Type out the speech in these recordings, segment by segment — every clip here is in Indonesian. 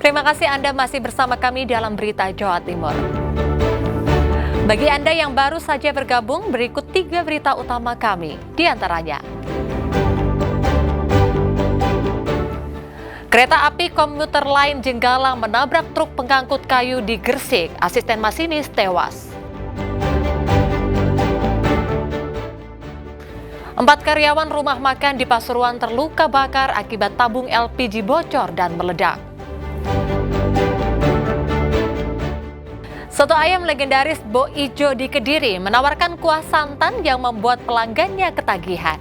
Terima kasih Anda masih bersama kami dalam Berita Jawa Timur. Bagi Anda yang baru saja bergabung, berikut 3 berita utama kami. Di antaranya, kereta api komuter lain Jenggala menabrak truk pengangkut kayu di Gresik, asisten masinis tewas. 4 karyawan rumah makan di Pasuruan terluka bakar akibat tabung LPG bocor dan meledak. Soto ayam legendaris Bo Ijo di Kediri menawarkan kuah santan yang membuat pelanggannya ketagihan.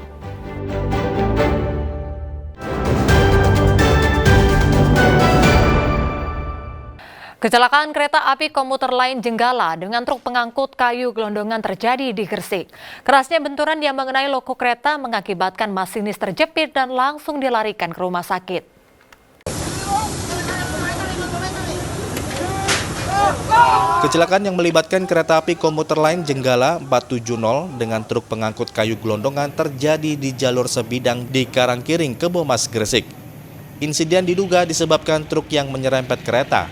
Kecelakaan kereta api komuter lain Jenggala dengan truk pengangkut kayu gelondongan terjadi di Gresik. Kerasnya benturan yang mengenai loko kereta mengakibatkan masinis terjepit dan langsung dilarikan ke rumah sakit. Kecelakaan yang melibatkan kereta api komuter lain Jenggala 470 dengan truk pengangkut kayu gelondongan terjadi di jalur sebidang di Karangkiring, Kebomas, Gresik. Insiden diduga disebabkan truk yang menyerempet kereta.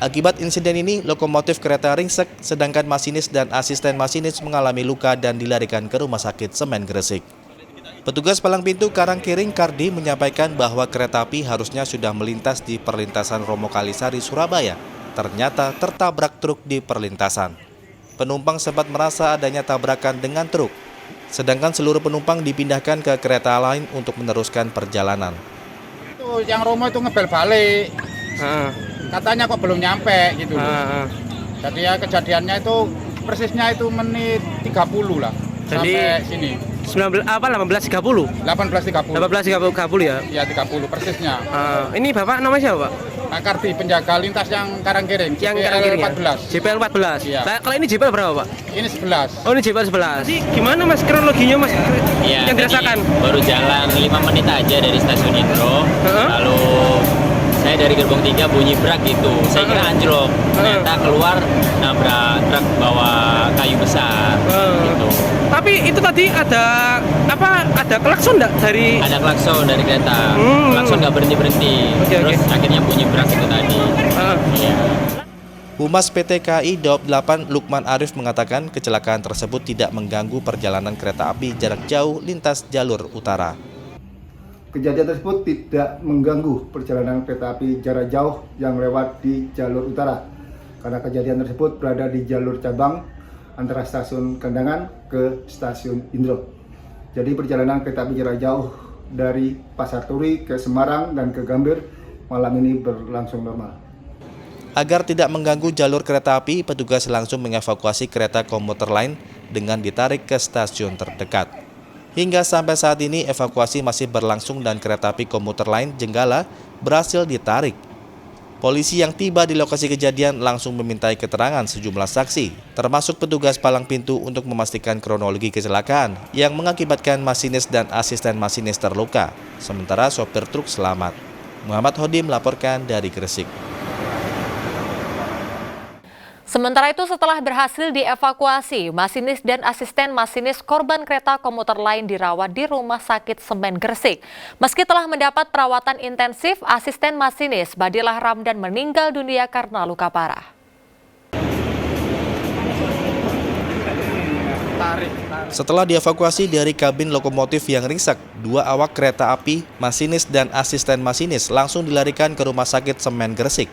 Akibat insiden ini, lokomotif kereta ringsek, sedangkan masinis dan asisten masinis mengalami luka dan dilarikan ke Rumah Sakit Semen Gresik. Petugas palang pintu Karangkiring Kardi menyampaikan bahwa kereta api harusnya sudah melintas di perlintasan Romo Kalisari, Surabaya. Ternyata tertabrak truk di perlintasan. Penumpang sempat merasa adanya tabrakan dengan truk, sedangkan seluruh penumpang dipindahkan ke kereta lain untuk meneruskan perjalanan. Itu yang Romo itu ngebel balik. Katanya kok belum nyampe gitu. Jadi ya kejadiannya itu persisnya itu menit 30 lah. Jadi, sampai sini. 18.30? 18.30. 18.30 ya? Ya 30 persisnya. Ini Bapak namanya siapa Pak? Pak Kardi, penjaga lintas yang Karangkiring. Yang JPL Karangkiring 14. JPL 14? Iya. Nah, kalau ini JPL berapa Pak? Ini 11. Oh ini JPL 11. Jadi gimana Mas kronologinya Mas? Iya, yang dirasakan? Baru jalan 5 menit aja dari stasiun Indro. Lalu saya dari gerbong 3 bunyi brak gitu. Saya kira anjlok. Ternyata keluar nabrak truk bawa kayu besar gitu. Tapi itu tadi ada apa? Ada klakson enggak dari? Ada klakson dari kereta. Klakson nggak berhenti-berhenti. Terus akhirnya bunyi brak itu tadi. Iya. Humas PT KAI Daob 8 Lukman Arif mengatakan kecelakaan tersebut tidak mengganggu perjalanan kereta api jarak jauh lintas jalur utara. Kejadian tersebut tidak mengganggu perjalanan kereta api jarak jauh yang lewat di jalur utara, karena kejadian tersebut berada di jalur cabang antara stasiun Kandangan ke stasiun Indro. Jadi perjalanan kereta api jarak jauh dari Pasar Turi ke Semarang dan ke Gambir malam ini berlangsung normal. Agar tidak mengganggu jalur kereta api, petugas langsung mengevakuasi kereta komuter lain dengan ditarik ke stasiun terdekat. Hingga sampai saat ini evakuasi masih berlangsung dan kereta api komuter lain Jenggala berhasil ditarik. Polisi yang tiba di lokasi kejadian langsung memintai keterangan sejumlah saksi, termasuk petugas palang pintu untuk memastikan kronologi kecelakaan yang mengakibatkan masinis dan asisten masinis terluka, sementara sopir truk selamat. Muhammad Hodi melaporkan dari Gresik. Sementara itu setelah berhasil dievakuasi, masinis dan asisten masinis korban kereta komuter lain dirawat di Rumah Sakit Semen Gresik. Meski telah mendapat perawatan intensif, asisten masinis Badilah Ramdan meninggal dunia karena luka parah. Setelah dievakuasi dari kabin lokomotif yang ringsek, 2 awak kereta api, masinis dan asisten masinis langsung dilarikan ke Rumah Sakit Semen Gresik.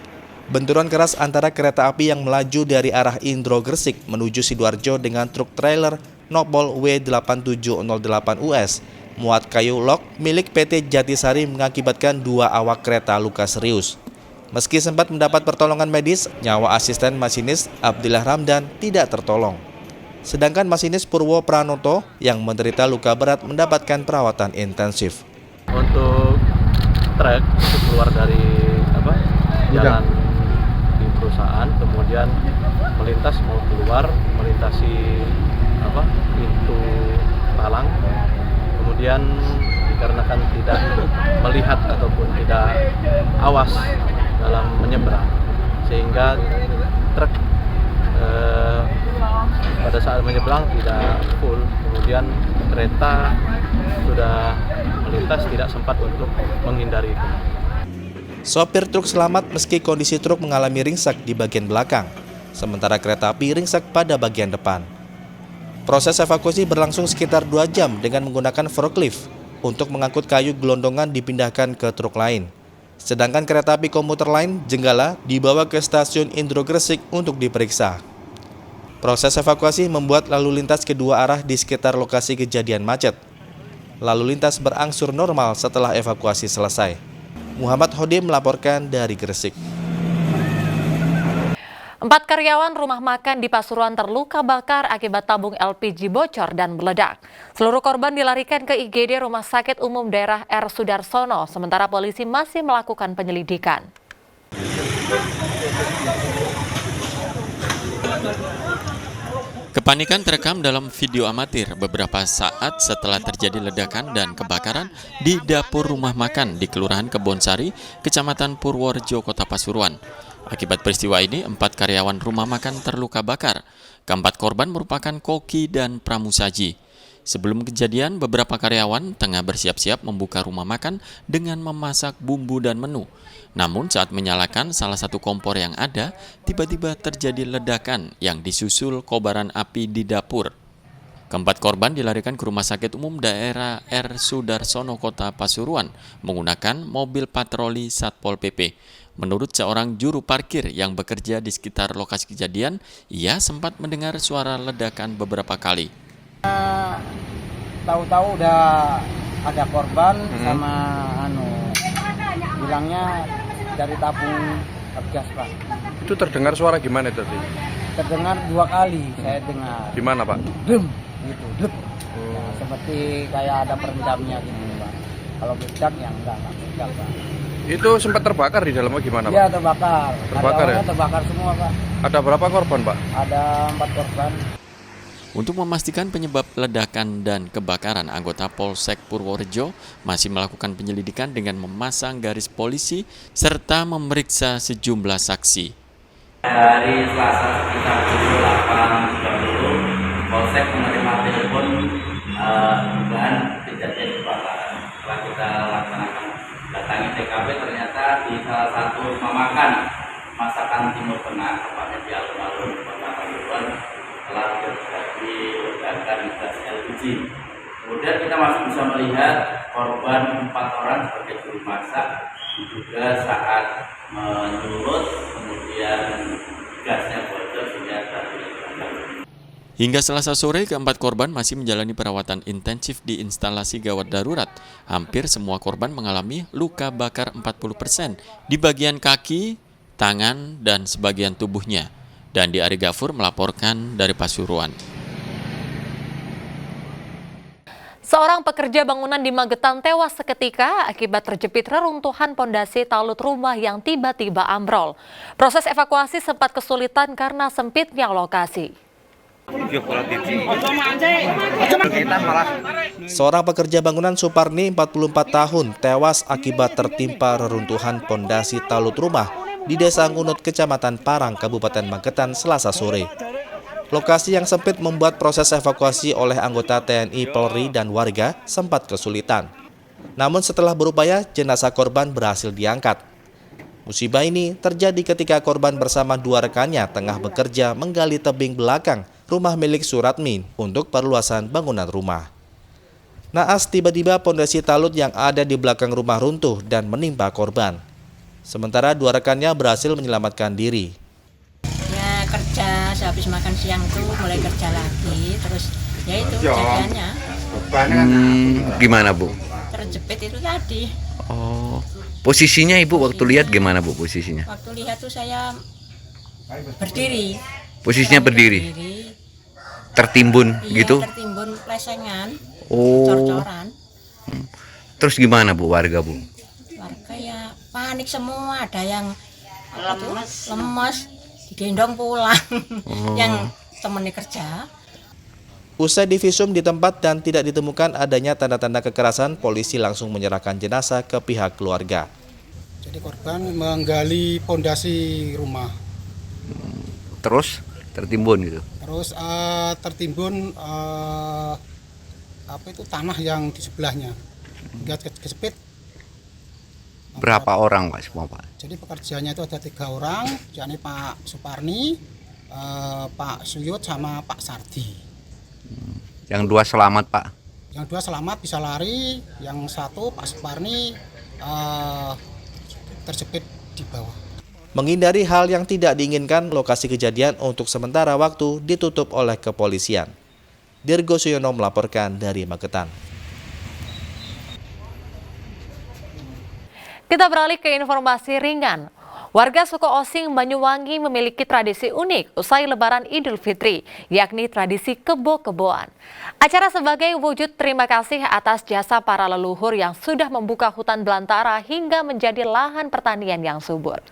Benturan keras antara kereta api yang melaju dari arah Indro Gresik menuju Sidoarjo dengan truk trailer Nopol W8708US muat kayu lok milik PT Jatisari mengakibatkan 2 awak kereta luka serius. Meski sempat mendapat pertolongan medis, nyawa asisten masinis Abdillah Ramdan tidak tertolong. Sedangkan masinis Purwo Pranoto yang menderita luka berat mendapatkan perawatan intensif. Untuk truk itu keluar dari jalan di perusahaan, kemudian melintas mau keluar, melintasi pintu palang, kemudian dikarenakan tidak melihat ataupun tidak awas dalam menyeberang, sehingga truk pada saat menyeberang tidak full, kemudian kereta sudah melintas tidak sempat untuk menghindari itu. Sopir truk selamat meski kondisi truk mengalami ringsek di bagian belakang, sementara kereta api ringsek pada bagian depan. Proses evakuasi berlangsung sekitar 2 jam dengan menggunakan forklift untuk mengangkut kayu gelondongan dipindahkan ke truk lain. Sedangkan kereta api komuter lain Jenggala dibawa ke stasiun Indro Gresik untuk diperiksa. Proses evakuasi membuat lalu lintas kedua arah di sekitar lokasi kejadian macet. Lalu lintas berangsur normal setelah evakuasi selesai. Muhammad Hodi melaporkan dari Gresik. 4 karyawan rumah makan di Pasuruan terluka bakar akibat tabung LPG bocor dan meledak. Seluruh korban dilarikan ke IGD Rumah Sakit Umum Daerah R. Sudarsono, sementara polisi masih melakukan penyelidikan. Kepanikan terekam dalam video amatir beberapa saat setelah terjadi ledakan dan kebakaran di dapur rumah makan di Kelurahan Kebonsari, Kecamatan Purworejo, Kota Pasuruan. Akibat peristiwa ini, 4 karyawan rumah makan terluka bakar. Keempat korban merupakan koki dan pramusaji. Sebelum kejadian, beberapa karyawan tengah bersiap-siap membuka rumah makan dengan memasak bumbu dan menu. Namun saat menyalakan salah satu kompor yang ada, tiba-tiba terjadi ledakan yang disusul kobaran api di dapur. Keempat korban dilarikan ke Rumah Sakit Umum Daerah R. Sudarsono, Kota Pasuruan menggunakan mobil patroli Satpol PP. Menurut seorang juru parkir yang bekerja di sekitar lokasi kejadian, ia sempat mendengar suara ledakan beberapa kali. Tahu-tahu udah ada korban sama bilangnya dari tabung gas, Pak. Itu terdengar suara gimana tadi? Terdengar 2 kali saya dengar. Di mana, Pak? Dem gitu, dep. Ya, seperti kayak ada perendamnya gitu, Pak. Kalau meledak ya enggak meledak, Pak. Itu sempat terbakar di dalamnya gimana, Pak? Iya, terbakar. Terbakar ya? Terbakar semua, Pak. Ada berapa korban, Pak? Ada 4 korban. Untuk memastikan penyebab ledakan dan kebakaran, anggota Polsek Purworejo masih melakukan penyelidikan dengan memasang garis polisi serta memeriksa sejumlah saksi. Dari Selasa sekitar pukul 8.30, Polsek menerima telepon dugaan kejadian kebakaran. Setelah kita laksanakan datangi TKP, ternyata di salah satu rumah makan masakan Timur Tengah, tepatnya di alun-alun Kota Pasuruan, telah terjadi ledakan gas LPG. Kemudian kita masih bisa melihat korban 4 orang sebagai juru masak, diduga saat menyulut kemudian gasnya bocor sehingga terjadi ledakan. Hingga Selasa sore, keempat korban masih menjalani perawatan intensif di instalasi gawat darurat. Hampir semua korban mengalami luka bakar 40% di bagian kaki, tangan, dan sebagian tubuhnya. Dandi Ari Gafur melaporkan dari Pasuruan. Seorang pekerja bangunan di Magetan tewas seketika akibat terjepit reruntuhan pondasi talut rumah yang tiba-tiba ambrol. Proses evakuasi sempat kesulitan karena sempitnya lokasi. Seorang pekerja bangunan Suparni, 44 tahun, tewas akibat tertimpa reruntuhan pondasi talut rumah di Desa Ngunut, Kecamatan Parang, Kabupaten Magetan, Selasa sore. Lokasi yang sempit membuat proses evakuasi oleh anggota TNI, Polri, dan warga sempat kesulitan. Namun setelah berupaya, jenazah korban berhasil diangkat. Musibah ini terjadi ketika korban bersama 2 rekannya tengah bekerja menggali tebing belakang rumah milik Suratmi untuk perluasan bangunan rumah. Naas tiba-tiba pondasi talut yang ada di belakang rumah runtuh dan menimpa korban. Sementara 2 rekannya berhasil menyelamatkan diri. Ya kerja, sehabis makan siang tuh mulai kerja lagi, terus ya itu kejadiannya. Gimana, Bu? Terjepit itu tadi. Oh, posisinya Ibu waktu lihat gimana, Bu, posisinya? Waktu lihat tuh saya berdiri. Posisinya berdiri? Tertimbun Iya, gitu? tertimbun plesengan, Oh. cor-coran. Terus gimana, Bu, warga, Bu? Warga ya panik semua, ada yang lemes, digendong pulang. Yang temennya kerja. Usai divisum di tempat dan tidak ditemukan adanya tanda-tanda kekerasan, polisi langsung menyerahkan jenazah ke pihak keluarga. Jadi korban menggali pondasi rumah. Terus tertimbun gitu? Terus tertimbun tanah yang di sebelahnya. Hingga kesepit. berapa orang Pak semua Pak? Jadi pekerjanya itu ada 3 orang, yakni Pak Suparni, Pak Suyut sama Pak Sardi. Yang 2 selamat Pak? Yang 2 selamat bisa lari, yang 1 Pak Suparni terjepit di bawah. Menghindari hal yang tidak diinginkan, lokasi kejadian untuk sementara waktu ditutup oleh kepolisian. Dirgo Suyono melaporkan dari Magetan. Kita beralih ke informasi ringan. Warga suku Osing, Banyuwangi memiliki tradisi unik usai Lebaran Idul Fitri, yakni tradisi kebo-keboan. Acara sebagai wujud terima kasih atas jasa para leluhur yang sudah membuka hutan belantara hingga menjadi lahan pertanian yang subur.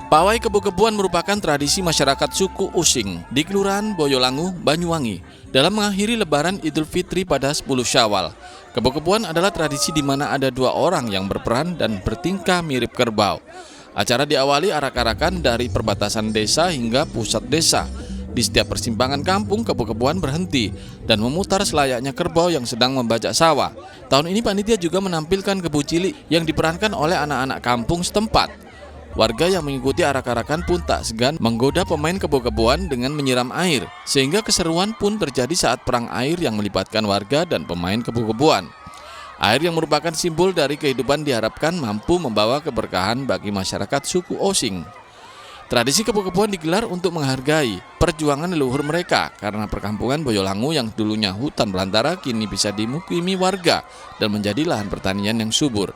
Pawai kebo-keboan merupakan tradisi masyarakat suku Using di Kelurahan Boyolangu, Banyuwangi dalam mengakhiri Lebaran Idul Fitri pada 10 Syawal. Kebo-keboan adalah tradisi di mana ada 2 orang yang berperan dan bertingkah mirip kerbau. Acara diawali arak-arakan dari perbatasan desa hingga pusat desa. Di setiap persimpangan kampung, kebo-keboan berhenti dan memutar selayaknya kerbau yang sedang membajak sawah. Tahun ini panitia juga menampilkan kebo cilik yang diperankan oleh anak-anak kampung setempat. Warga yang mengikuti arak-arakan pun tak segan menggoda pemain kebo-keboan dengan menyiram air, sehingga keseruan pun terjadi saat perang air yang melibatkan warga dan pemain kebo-keboan. Air yang merupakan simbol dari kehidupan diharapkan mampu membawa keberkahan bagi masyarakat suku Osing. Tradisi kebo-keboan digelar untuk menghargai perjuangan leluhur mereka karena perkampungan Boyolangu yang dulunya hutan belantara kini bisa dimukimi warga dan menjadi lahan pertanian yang subur.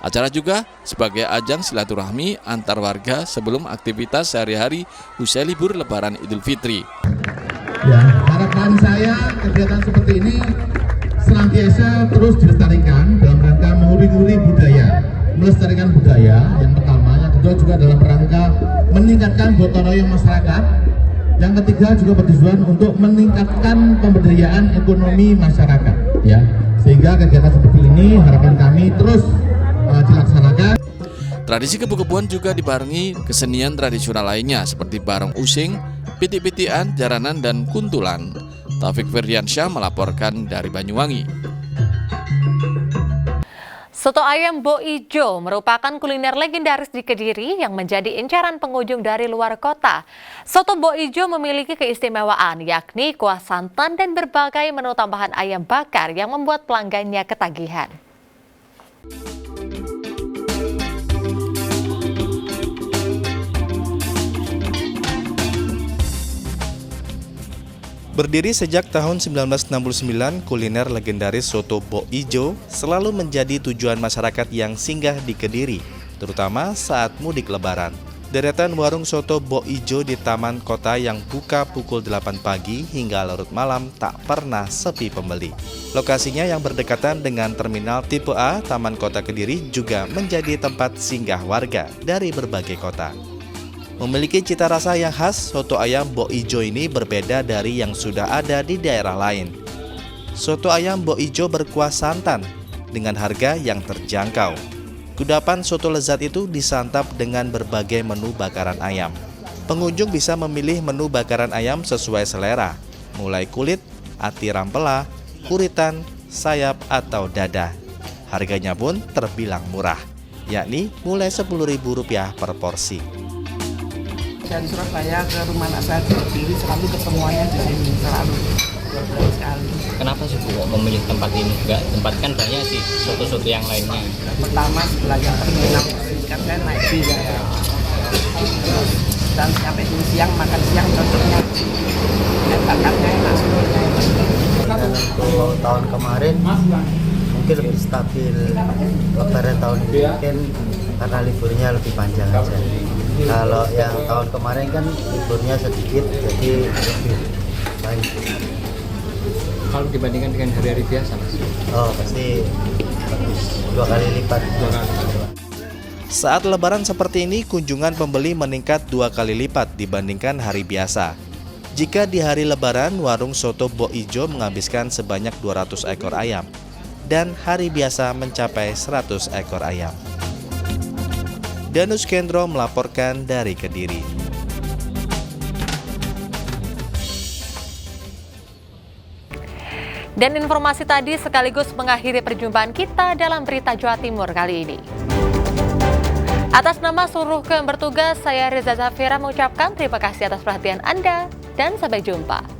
Acara juga sebagai ajang silaturahmi antar warga sebelum aktivitas sehari-hari usai libur Lebaran Idul Fitri. Ya, harapan saya kegiatan seperti ini senantiasa terus dilestarikan dalam rangka mengulik-ulik budaya, melestarikan budaya yang pertama, yang kedua juga dalam rangka meningkatkan gotong royong masyarakat, yang ketiga juga bertujuan untuk meningkatkan pemberdayaan ekonomi masyarakat, ya, sehingga kegiatan seperti ini harapan kami terus dilaksanakan. Tradisi kebo-keboan juga dibarengi kesenian tradisional lainnya seperti barong using, pitik-pitikan, jaranan, dan kuntulan. Taufik Firdiansyah melaporkan dari Banyuwangi. Soto ayam Bo Ijo merupakan kuliner legendaris di Kediri yang menjadi incaran pengunjung dari luar kota. Soto Bo Ijo memiliki keistimewaan yakni kuah santan dan berbagai menu tambahan ayam bakar yang membuat pelanggannya ketagihan. Berdiri sejak tahun 1969, kuliner legendaris Soto Bo Ijo selalu menjadi tujuan masyarakat yang singgah di Kediri, terutama saat mudik Lebaran. Deretan warung Soto Bo Ijo di Taman Kota yang buka pukul 8 pagi hingga larut malam tak pernah sepi pembeli. Lokasinya yang berdekatan dengan Terminal Tipe A Taman Kota Kediri juga menjadi tempat singgah warga dari berbagai kota. Memiliki cita rasa yang khas, soto ayam Bo Ijo ini berbeda dari yang sudah ada di daerah lain. Soto ayam Bo Ijo berkuah santan dengan harga yang terjangkau. Kudapan soto lezat itu disantap dengan berbagai menu bakaran ayam. Pengunjung bisa memilih menu bakaran ayam sesuai selera, mulai kulit, ati rampela, kuritan, sayap, atau dada. Harganya pun terbilang murah, yakni mulai Rp10.000 per porsi. Dari Surabaya ke rumah anak saya di Kediri selalu ketemuannya di sini, selalu sekali. Kenapa sih Bu memilih tempat ini? Enggak, tempat kan banyak sih soto-soto yang lainnya. Pertama belajar terminal kan saya naik bis ya. Dan sampai di siang makan siang cocoknya. Makannya enak semuanya. Dan untuk tahun kemarin mungkin lebih stabil. Lebaran tahun ini mungkin karena liburnya lebih panjang aja. Kalau yang tahun kemarin kan liburnya sedikit, jadi lebih baik. Kalau dibandingkan dengan hari-hari biasa, Mas? Oh, pasti bagus. 2 kali lipat. Saat Lebaran seperti ini, kunjungan pembeli meningkat 2 kali lipat dibandingkan hari biasa. Jika di hari Lebaran, warung Soto Bo Ijo menghabiskan sebanyak 200 ekor ayam, dan hari biasa mencapai 100 ekor ayam. Danus Kendro melaporkan dari Kediri. Dan informasi tadi sekaligus mengakhiri perjumpaan kita dalam Berita Jawa Timur kali ini. Atas nama seluruh kru yang bertugas, saya Reza Zafira mengucapkan terima kasih atas perhatian Anda dan sampai jumpa.